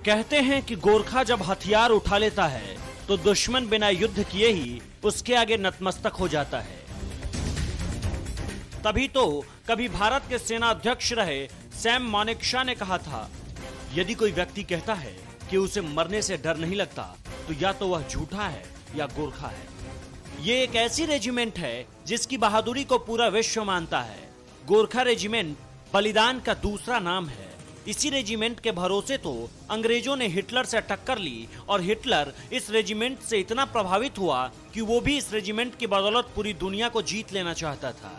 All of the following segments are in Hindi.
कहते हैं कि गोरखा जब हथियार उठा लेता है तो दुश्मन बिना युद्ध किए ही उसके आगे नतमस्तक हो जाता है। तभी तो कभी भारत के सेना अध्यक्ष रहे सैम मानेकशॉ ने कहा था, यदि कोई व्यक्ति कहता है कि उसे मरने से डर नहीं लगता तो या तो वह झूठा है या गोरखा है। ये एक ऐसी रेजिमेंट है जिसकी बहादुरी को पूरा विश्व मानता है। गोरखा रेजिमेंट बलिदान का दूसरा नाम है। इसी रेजिमेंट के भरोसे तो अंग्रेजों ने हिटलर से टक्कर ली और हिटलर इस रेजिमेंट से इतना प्रभावित हुआ कि वो भी इस रेजिमेंट की बदौलत पूरी दुनिया को जीत लेना चाहता था।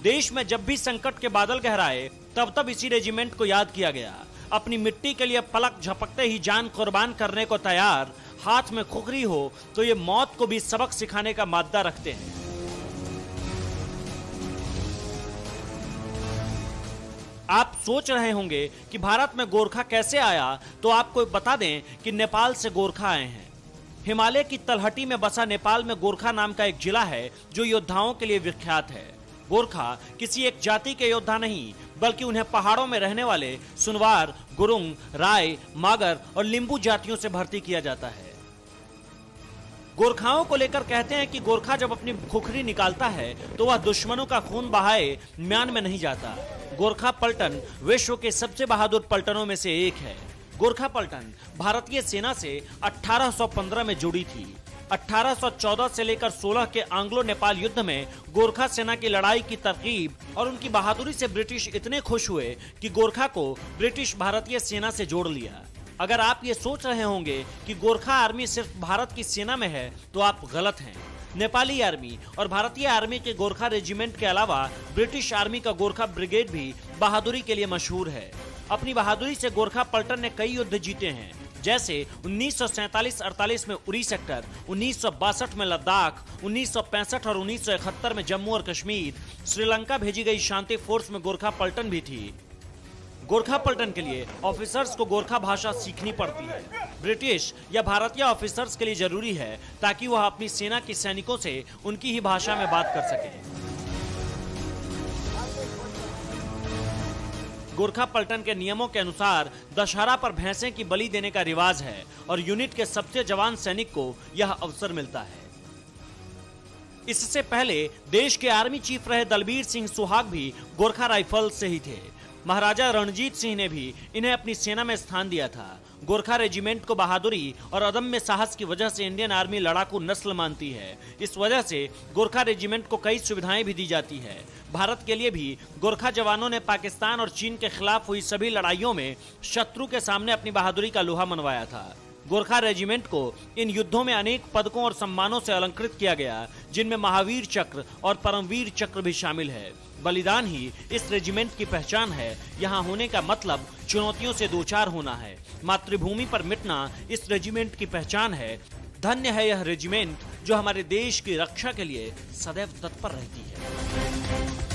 देश में जब भी संकट के बादल गहराए तब तब इसी रेजिमेंट को याद किया गया। अपनी मिट्टी के लिए पलक झपकते ही जान कुर्बान करने को तैयार, हाथ में खुखरी हो तो ये मौत को भी सबक सिखाने का मादा रखते हैं। आप सोच रहे होंगे कि भारत में गोरखा कैसे आया, तो आपको बता दें कि नेपाल से गोरखा आए हैं। हिमालय की तलहटी में बसा नेपाल में गोरखा नाम का एक जिला है जो योद्धाओं के लिए विख्यात है। गोरखा किसी एक जाति के योद्धा नहीं, बल्कि उन्हें पहाड़ों में रहने वाले सुनवार, गुरुंग, राय, मागर और लिंबू जातियों से भर्ती किया जाता है। गोरखाओं को लेकर कहते हैं कि गोरखा जब अपनी खुखरी निकालता है तो वह दुश्मनों का खून बहाए म्यान में नहीं जाता। गोरखा पलटन विश्व के सबसे बहादुर पलटनों में से एक है। गोरखा पलटन भारतीय सेना से 1815 में जुड़ी थी। 1814 से लेकर 16 के आंग्लो नेपाल युद्ध में गोरखा सेना की लड़ाई की तरकीब और उनकी बहादुरी से ब्रिटिश इतने खुश हुए कि गोरखा को ब्रिटिश भारतीय सेना से जोड़ लिया। अगर आप ये सोच रहे होंगे कि गोरखा आर्मी सिर्फ भारत की सेना में है तो आप गलत हैं। नेपाली आर्मी और भारतीय आर्मी के गोरखा रेजिमेंट के अलावा ब्रिटिश आर्मी का गोरखा ब्रिगेड भी बहादुरी के लिए मशहूर है। अपनी बहादुरी से गोरखा पलटन ने कई युद्ध जीते हैं, जैसे 1947-48 में उरी सेक्टर, 1962 में लद्दाख, 1965 और 1971 में जम्मू और कश्मीर। श्रीलंका भेजी गई शांति फोर्स में गोरखा पलटन भी थी। गोरखा पलटन के लिए ऑफिसर्स को गोरखा भाषा सीखनी पड़ती है। ब्रिटिश या भारतीय ऑफिसर्स के लिए जरूरी है ताकि वह अपनी सेना के सैनिकों से उनकी ही भाषा में बात कर सके। गोरखा पलटन के नियमों के अनुसार दशहरा पर भैंसें की बलि देने का रिवाज है और यूनिट के सबसे जवान सैनिक को यह अवसर मिलता है। इससे पहले देश के आर्मी चीफ रहे दलबीर सिंह सुहाग भी गोरखा राइफल से ही थे। महाराजा रणजीत सिंह ने भी इन्हें अपनी सेना में स्थान दिया था। गोरखा रेजिमेंट को बहादुरी और अदम्य साहस की वजह से इंडियन आर्मी लड़ाकू नस्ल मानती है। इस वजह से गोरखा रेजिमेंट को कई सुविधाएं भी दी जाती है। भारत के लिए भी गोरखा जवानों ने पाकिस्तान और चीन के खिलाफ हुई सभी लड़ाइयों में शत्रु के सामने अपनी बहादुरी का लोहा मनवाया था। गोरखा रेजिमेंट को इन युद्धों में अनेक पदकों और सम्मानों से अलंकृत किया गया, जिनमें महावीर चक्र और परमवीर चक्र भी शामिल है। बलिदान ही इस रेजिमेंट की पहचान है। यहाँ होने का मतलब चुनौतियों से दो चार होना है। मातृभूमि पर मिटना इस रेजिमेंट की पहचान है। धन्य है यह रेजिमेंट जो हमारे देश की रक्षा के लिए सदैव तत्पर रहती है।